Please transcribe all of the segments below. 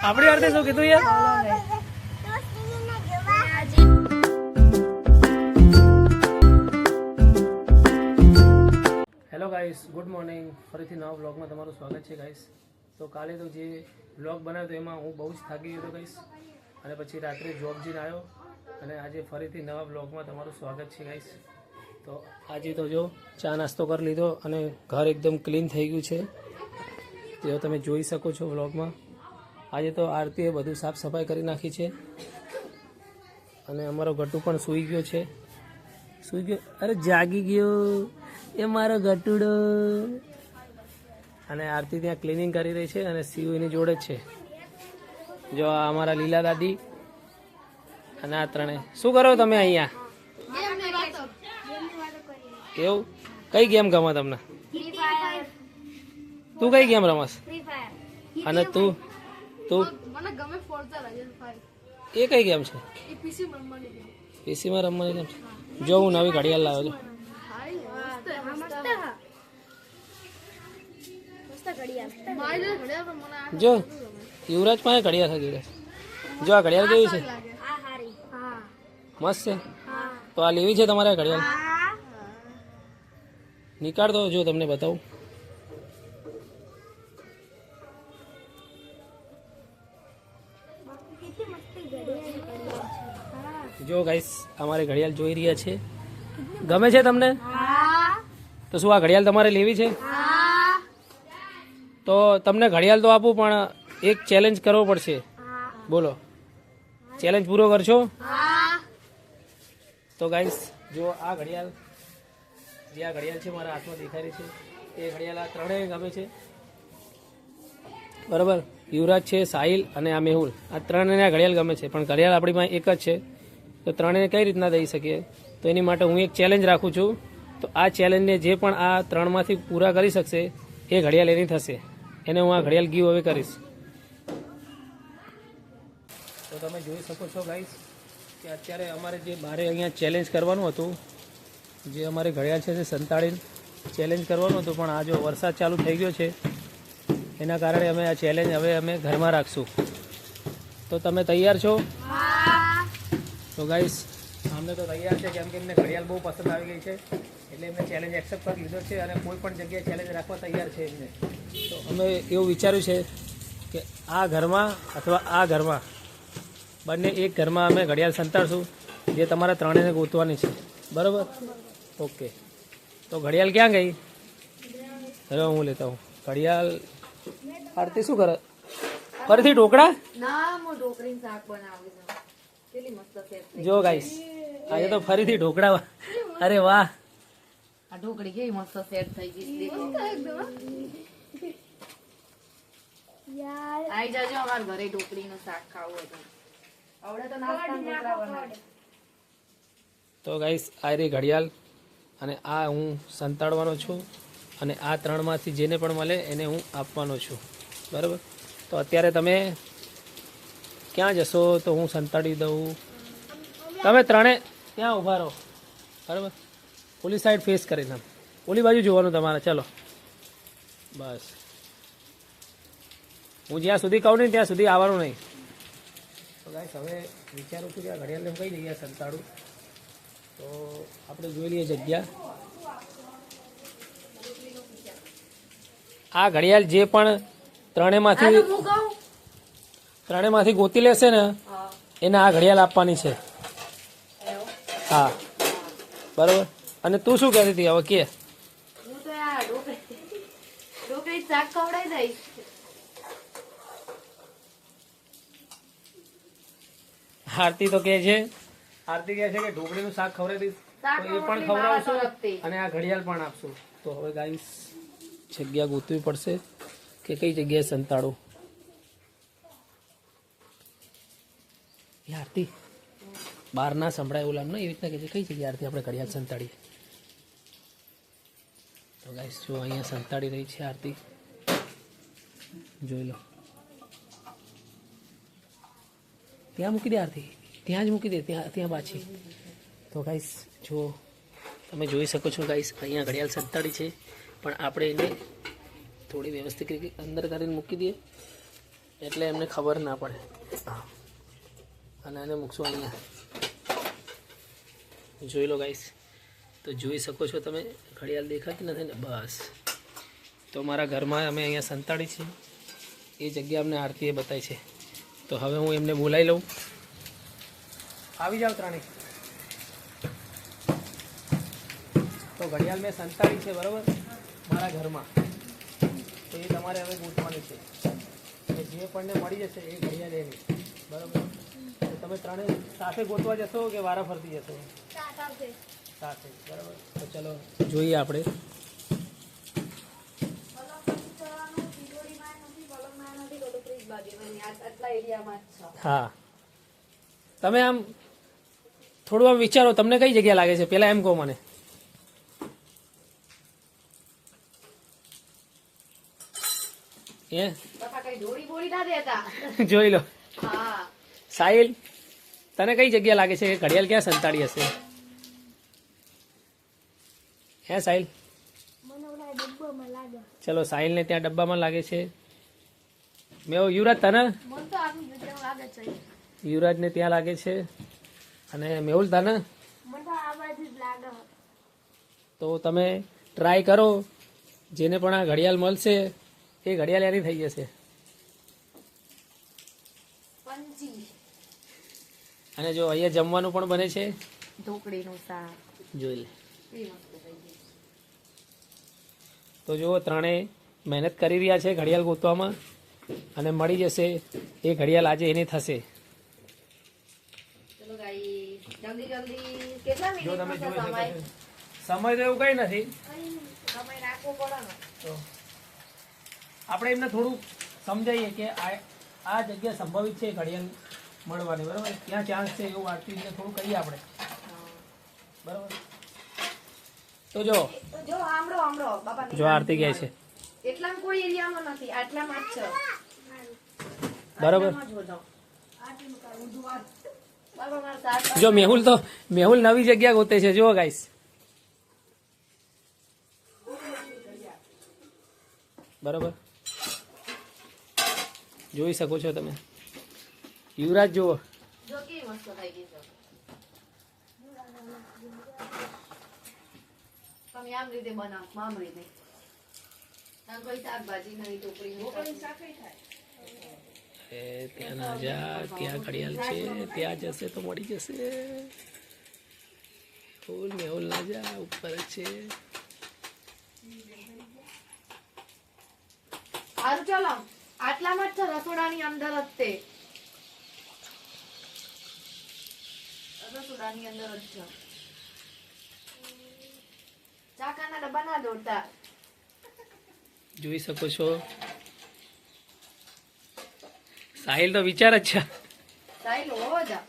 આપણી આરતી શું કીધું યાર? Hello guys, good morning. ફરીથી નવા બ્લોગમાં તમારું સ્વાગત છે ગાઈસ. તો કાલે તો જે બ્લોગ બનાવ્યો તો એમાં હું બહુ જ થાકી ગયો હતો ગાઈસ, અને પછી રાત્રે જોબ જઈને આવ્યો, અને આજે ફરીથી નવા બ્લોગમાં તમારું સ્વાગત છે ગાઈસ. તો આજે તો જો ચા નાસ્તો કરી લીધો અને ઘર એકદમ ક્લીન થઈ ગયું છે, જે તમે જોઈ શકો છો બ્લોગમાં. આજે તો આરતીએ બધું સાફ સફાઈ કરી નાખી છે, અને અમારો ગટ્ટુ પણ સૂઈ ગયો છે. સૂઈ ગયો, અરે જાગી ગયો એ મારો ગટુડો. અને આરતી ત્યાં ક્લિનિંગ કરી રહી છે, અને શિવ એની જોડે જ છે. જો આ અમારા લીલા દાદી અને આ ત્રણે. શું કરો તમે અહીંયા? એવું? કઈ ગેમ ગમે તમને? તું કઈ ગેમ રમસ? અને તું એ કઈ ગેમ છે? પીસીમાં રમવાની ગેમ છે. જો હું નવી ઘડિયાળ લાવ્યો છું. જો યુવરાજ પાસે ઘડિયાળ છે. જો આ ઘડિયાળ કેવી છે? મસ્ત છે. તો આ લેવી છે તમારે ઘડિયાળ? નીકાળ દો, જો તમને બતાવું. જો ગાઈસ, અમારી ઘડિયાળ જોઈ રહ્યા છે. ગમે છે તમને? તો શું આ ઘડિયાળ તમારે લેવી છે? તો તમને ઘડિયાળ તો આપું, પણ એક ચેલેન્જ કરવો પડશે. બોલો, ચેલેન્જ પૂરો કરશો? તો ગાઈસ, જો આ ઘડિયાળ, જે આ ઘડિયાળ છે મારા હાથમાં દેખાઈ રહી છે, એ ઘડિયાળ આ ત્રણેય ગમે છે, બરાબર? યુવરાજ છે, સાહિલ અને આ મેહુલ, આ ત્રણેયને ઘડિયાળ ગમે છે. પણ ઘડિયાળ આપણી પાસે એક જ છે, તો ત્રણેયને કઈ રીતના દઈ શકીએ? તો એની માટે હું એક ચેલેન્જ રાખું છું. તો આ ચેલેન્જને જે પણ આ ત્રણમાંથી પૂરા કરી શકશે એ ઘડિયાળ એની થશે. એને હું આ ઘડિયાળ ગીવ હવે કરીશ. તો તમે જોઈ શકો છો ગાઈસ કે અત્યારે અમારે જે બારે અહીંયા ચેલેન્જ કરવાનું હતું, જે અમારી ઘડિયાળ છે તે સંતાડીને ચેલેન્જ કરવાનું હતું, પણ આ જો વરસાદ ચાલુ થઈ ગયો છે એના કારણે અમે આ ચેલેન્જ હવે અમે ઘરમાં રાખશું. તો તમે તૈયાર છો? તો ગાઈસ, અમને તો તૈયાર છે, કેમ કે એમને ઘડિયાળ બહુ પસંદ આવી ગઈ છે, એટલે એમને ચેલેન્જ એક્સેપ્ટ કરી લીધો છે, અને કોઈ પણ જગ્યાએ ચેલેન્જ રાખવા તૈયાર છે એમને. તો અમે એવું વિચાર્યું છે કે આ ઘરમાં અથવા આ ઘરમાં બંને એક ઘરમાં અમે ઘડિયાળ સંતાડશું, જે તમારા ત્રણેયને ગોતવાની છે, બરાબર? ઓકે. તો ઘડિયાળ ક્યાં ગઈ? હવે હું લેતા હું ઘડિયાળ. આરતી શું કરે? ફરીથી ઢોકળા? જો ગાઈસ, આજે તો ફરીથી ઢોકળા. અરે વાહ, આ ઢોકળી કેવી મસ્ત સેટ થઈ ગઈ. આઈ જાજો અમાર ઘરે ઢોકળીનું શાક ખાવું હતું. આવડે તો નાસ્તાના ઢોકળા બનાવે. તો ગાઈસ, આ રી ઘડિયાળ, અને આ હું સંતાડવાનો છું, અને આ ત્રણમાંથી જેને પણ મળે એને હું આપવાનો છું, બરાબર? તો અત્યારે તમે ક્યાં જશો? તો હું સંતાડી દઉં. તમે ત્રણે ત્યાં ઊભા રહો, બરાબર? ઓલી સાઈડ ફેસ કરીને, ઓલી બાજુ જોવાનું તમારે. ચલો, બસ. હું જ્યાં સુધી કહું નહીં ત્યાં સુધી આવવાનું નહીં. તો ગાઈસ, હવે વિચારું છું કે આ ઘડિયાળને હું કઈ જગ્યાએ સંતાડું. તો આપણે જોઈ લઈએ જગ્યા. આ ઘડિયાળ જે પણ ત્રણેયમાંથી ગોતી લેશે ને એને આ ઘડિયાળ આપવાની છે. હા, બરાબર. અને તું શું કહેતી હતી હવે કે? હું તો આ ઢોકળી શાક ખવડાવી દઈશ. આરતી તો કહે છે, આરતી કહે છે કે ઢોકળીનું શાક ખવડાવી દઈશ, તો એ પણ ખવડાવશું અને આ ઘડિયાળ પણ આપશું. તો હવે ગાઈસ, જગ્યા ગોતવી પડશે કે કઈ જગ્યાએ સંતાડું. આરતી બહાર ના સંભળાય ઓલા ને, એવી રીતના કે કઈ જગ્યાએ આરતી આપણે ઘડિયાળ સંતાડીએ. તો ગાઈસ, જો અહીંયા સંતાડી રહી છે આરતી, જોઈ લો. ત્યાં મૂકી દે આરતી, ત્યાં જ મૂકી દે, ત્યાં પાછી. તો ગાઈસ, જો તમે જોઈ શકો છો ગાઈસ, અહીંયા ઘડિયાળ સંતાડી છે, પણ આપણે એને થોડી વ્યવસ્થિત રીતે અંદર કરીને મૂકી દઈએ એટલે એમને ખબર ના પડે. અને એને મૂકશું અહીંયા. જોઈ લો ગાઈસ, તો જોઈ શકો છો તમે, ઘડિયાળ દેખાતી નથી ને? બસ. તો મારા ઘરમાં અમે અહીંયા સંતાડી છે, એ જગ્યા અમને આરતીએ બતાવી છે. તો હવે હું એમને બોલાવી લઉં. આવી જાઓ ત્રણેય. તો ઘડિયાળ મેં સંતાડી છે બરાબર મારા ઘરમાં, તો એ તમારે હવે ગોતવાની છે. અને જે પણને મળી જશે એ ઘડિયાળ એની, બરાબર? તો તમે ત્રણેય સાથે ગોતવા જશો કે વારા ફરતી જશો? સાથે, બરાબર. તો ચલો જોઈએ આપણે. હા, તમે આમ થોડું આમ વિચારો, તમને કઈ જગ્યા લાગે છે પેલા એમ કહો મને. જોઈ લો. સાહિલ, તને કઈ જગ્યા લાગે છે ઘડિયાળ ક્યાં સંતાડી હશે? હે સાહિલ? ચલો, સાહિલને ત્યાં ડબ્બામાં લાગે છે. મેં યુવરાજ, તને? યુવરાજને ત્યાં લાગે છે. અને મેહુલ, તને? તો તમે ટ્રાય કરો, જેને પણ આ ઘડિયાળ મળશે એ ઘડિયાળ એની થઈ જશે. અને જો અહીંયા જમવાનું પણ બને છે, ઢોકળીનું શાક. જોઈ લે. તો જુઓ, ત્રણેય મહેનત કરી રહ્યા છે ઘડિયાળ ગોતવામાં, અને મળી જશે એ ઘડિયાળ. આજે એની થશે. ચલો ગાઈસ, જલ્દી જલ્દી. કેટલા જો તમે મિનિટ જોઈ સમય? શકો છો, સમય તો એવું કઈ નથી. સમય રાખવો પડે ને. તો આપણે એમને થોડું સમજાવીએ કે આ જગ્યા સંભવિત છે ઘડિયાળ મળવાની, બરાબર? ક્યાં ચાન્સ છે એવું આરતીને થોડું કહીએ આપણે, બરાબર? તો જો સાંભળો બાપા, જો આરતી કહે છે એટલામાં કોઈ એરિયામાં નથી, આટલામાં જ છે. બરાબર. આટલામાં જ હોજો. બાપા, મારા સાથ જો મેહુલ નવી જગ્યા ગોતે છે. જુઓ ગાઈસ, બરાબર? જોઈ શકો છો તમે. યુવરાજ જુઓ, જો કેવી મસ્ત થઈ ગઈ છે. તમે આમ રીતે બનાવો, આમ રીતે. આમ કોઈ શાકભાજી નહીં, ઢોકળીનું શાક થાય. ત્યાં ના જા, ત્યાં ઘડિયાળ છે, ત્યાં જશે તો મળી જશે. ફૂલ મેહુલ ના જા, ઉપર જ છે. સારું, ચાલો. આટલામાં જ છે, રસોડાની અંદર જ તે. રસોડાની અંદર જ છે. ચાકાના ડબ્બા ના દોડતા. જોઈ શકો છો. સાહિલ તો વિચાર જ છે. સાહેબ હોવો જા.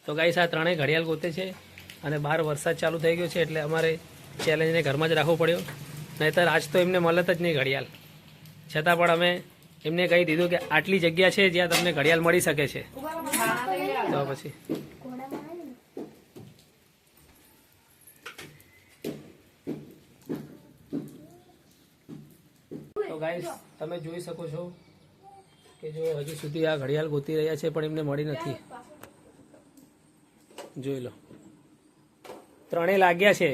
તો ગાઈસ, આ ત્રણેય ઘડિયાળ ગોતે છે, અને બહાર વરસાદ ચાલુ થઈ ગયો છે એટલે અમારે ચેલેન્જને ઘરમાં જ રાખવો પડ્યો. નહીંતર આજ તો એમને મળત જ નહીં ઘડિયાળ. છતાં પણ અમે એમને કહી દીધું કે આટલી જગ્યા છે જ્યાં તમને ઘડિયાળ મળી શકે છે. તો પછી તો ગાઈસ, તમે જોઈ શકો છો કે જો હજુ સુધી આ ઘડિયાળ ગોતી રહ્યા છે પણ એમને મળી નથી. જોઈ લો, ત્રણેય લાગ્યા છે,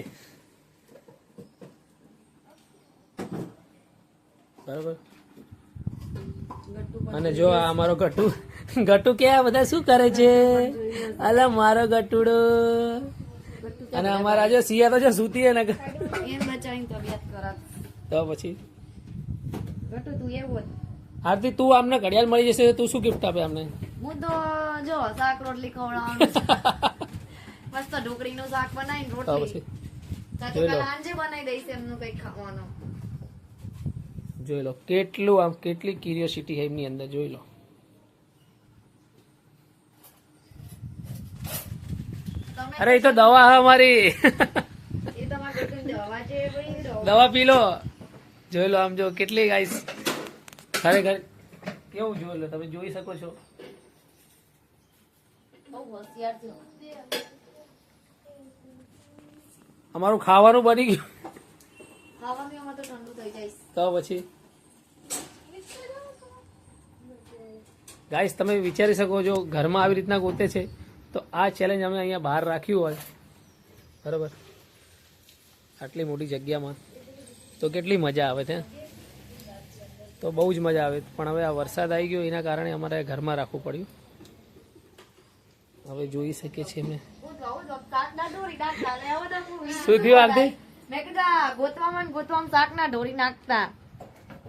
બરાબર? અને જો આ અમારો ગટ્ટુ કે આ બધા શું કરે છે? અલા મારો ગટ્ટુડો. અને અમારા જો સિયા તો જો સૂતી હે ને. એમ બચાવીને તબિયત ખરાબ. તો પછી ગટુ તું એવું જ. આરતી, તું આમને ઘડિયાળ મળી જશે તો તું શું ગિફ્ટ આપે અમને? હું તો જો શાક રોટલી ખવડાવવાનું છે. મસ્ત ઢોકળીનું શાક બનાવીને તો રોટલી. પછી સાચું જોઈ લો. કાલે સાંજે બનાવી દઈશ એમનું કઈક ખાવાનું. જોઈ લો કેટલું આમ કેટલી ક્યુરિયોસિટી છે એમની અંદર. જોઈ લો. તમે અરે એ તો દવા હે અમારી. એ તમારે ગટુને દવા છે ભાઈ, દવા પી લો. જોઈ લો આમ જો કેટલી ગાઈસ ખરેખર કેવું. જોઈ લો, તમે જોઈ શકો છો. બહુ હોશિયાર છે. અમારું ખાવાનું બની ગયું ખાવાનું એમાં તો ઠંડુ થઈ જાય. તો પછી ગાઈસ તમે વિચારી શકો છો ઘરમાં આવી રીતના ગોતે છે તો આ ચેલેન્જ અમે અહીંયા બહાર રાખ્યું હોય બરાબર આટલી મોટી જગ્યામાં તો કેટલી મજા આવે છે તો બહુ જ મજા આવે પણ હવે આ વરસાદ આવી ગયો એના કારણે અમારે ઘરમાં રાખવું પડ્યું હવે જોઈ શકીએ છીએ અમે શું થયું આરતી મેં કીધું આ ગોતવામાં શાક ના ઢોરી નાખતા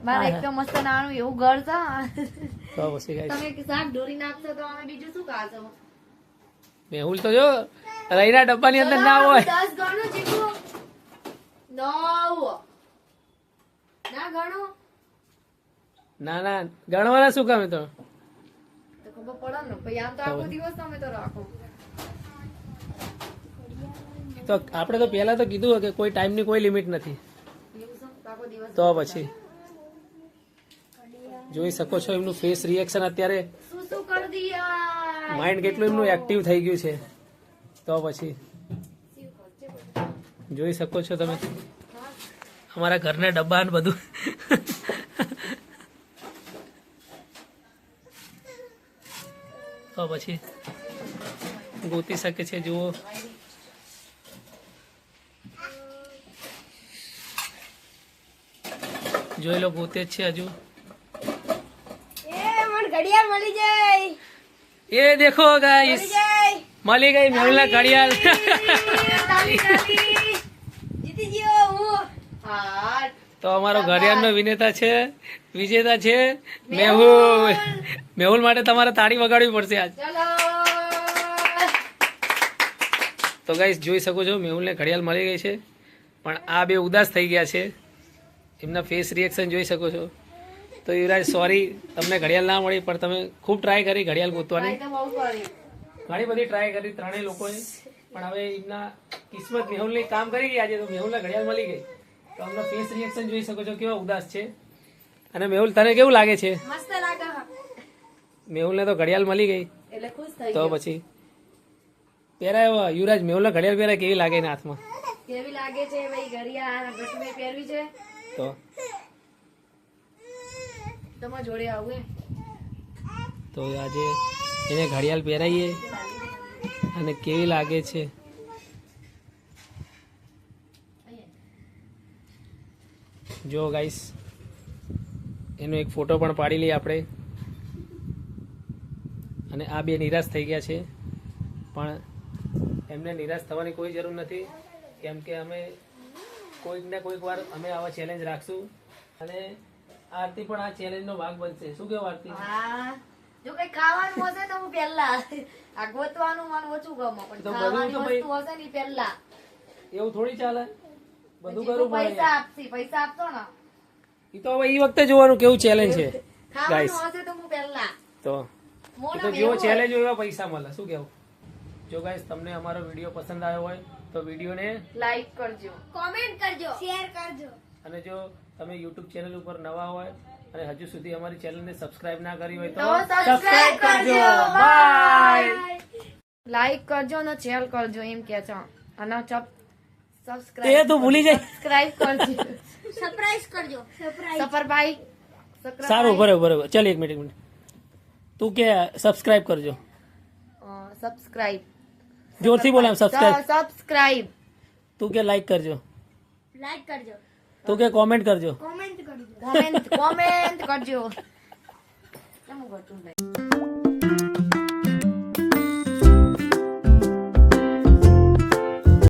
મારે એક તો મસ્ત નાનું એવું ઘર છે તો પછી ગાઈસ તમે કે શાક ઢોરી નાખશો તો અમે બીજું શું ખાશો? મેહુલ તો જો રહીના ડબ્બાની અંદર ના હોય 10 ગણું ચીકુ 9 ના ગણો ના ના ગણવાના શું કામ એ તો તો ખબર પડે ને પછી આમ તો આખો દિવસ તમે તો રાખો. તો આપણે તો પહેલા તો કીધું કે કોઈ ટાઈમની કોઈ લિમિટ નથી એવું છે? આખો દિવસ તો પછી જોઈ શકો છો એમનું ફેસ રિએક્શન અત્યારે શું શું કરી દિયા માઇન્ડ કેટલું એમનું એક્ટિવ થઈ ગયું છે તો પછી જોઈ શકો છો તમે અમારા ઘરના ડબ્બા ને બધું તો પછી ગોતી શકે છે જુઓ જોઈ લો ગોતે જ છે હજુ ઘડિયાળ મળી જાય એ દેખો ગાઈસ મળી ગઈ મેહુલના ઘડિયાળ જીતી ગયો હું. હા તો અમારો ઘડિયાળનો વિજેતા છે મેહુલ મેહુલ માટે તમારે તાળી વગાડવી પડશે આજ ચલો તો ગાઈસ જોઈ શકો છો મેહુલને ઘડિયાળ મળી ગઈ છે પણ આ બે ઉદાસ થઈ ગયા છે એમના ફેસ રિએક્શન જોઈ શકો છો તો યુવરાજ સોરી તમને ઘડિયાળ ના મળી પણ તમે ખૂબ ટ્રાય કરી ઘડિયાળ ગોતવાની ભાઈ તો બહુ કરી. ઘણી બધી ટ્રાય કરી ત્રણેય લોકોએ પણ હવે એમના કિસ્મત મેહુલની કામ કરી ગઈ આજે તો મેહુલને ઘડિયાળ મળી ગઈ તો અમને ફેસ રિએક્શન જોઈ શકો છો કેવા ઉદાસ છે અને મેહુલ તને કેવું લાગે છે મસ્ત લાગે મેહુલને તો ઘડિયાળ મળી ગઈ એટલે ખુશ થઈ તો ગયો. પછી પહેરાય યુવરાજ મેહુલને ઘડિયાળ પહેરાય કેવી લાગે એના હાથમાં કેવી લાગે છે ભાઈ ઘડિયાળ ગટમે પહેરવી છે તો તમારા જોડે આવું એમ? તો આજે એને ઘડિયાળ પહેરાઈએ અને કેવી લાગે છે જો ગાઈસ એનો એક ફોટો પણ પાડી લઈએ આપણે અને આ બે નિરાશ થઈ ગયા છે પણ એમને નિરાશ થવાની કોઈ જરૂર નથી કેમ કે અમે કોઈક ને કોઈક વાર અમે આવા ચેલેન્જ રાખશું અને આરતી પણ આ ચેલેન્જનો ભાગ બનશે શું કેવું આરતી હા જો કઈ ખાવાનું હશે તો હું પહેલા આ ગોતવાનું મને ઓછું ગમે પણ તો બધું ખાવાની તો ભાઈ- વસ્તુ હશે ને ઈ પહેલા એવું થોડી ચાલે બધું પછી કરવું પડે પૈસા આપશી પૈસા આપતો ને એ તો હવે એ વખતે જોવાનું કેવું ચેલેન્જ છે ગાઈસ ખાવાનું હશે તો હું પહેલા તો એ તો જેવો ચેલેન્જ હોય એવા પૈસા મળે શું કેવું જો ગાઈસ તમને અમારો વિડીયો પસંદ આવ્યો હોય તો વિડીયોને લાઈક કરજો કોમેન્ટ કરજો શેર કરજો અને જો તમે YouTube ચેનલ ઉપર નવા હોય અને હજુ સુધી અમારી ચેનલને સબસ્ક્રાઇબ ના કરી હોય તો તો subscribe કરજો. બાય લાઈક કરજો અને શેર કરજો એમ કે છે અને તે સબસ્ક્રાઇબ તું ભૂલી જાય સબસ્ક્રાઇબ કરજો સરપ્રાઈઝ કરજો સરપ્રાઈઝ સફરભાઈ સારું બરોબર ચાલ એક મિનિટ તું કે સબસ્ક્રાઇબ કરજો સબસ્ક્રાઇબ જોરથી બોલ સબસ્ક્રાઇબ તું કે લાઈક કરજો લાઈક કરજો તું કે કોમેન્ટ કરજો કોમેન્ટ કરજો કોમેન્ટ કરજો કેમ કરતું ભાઈ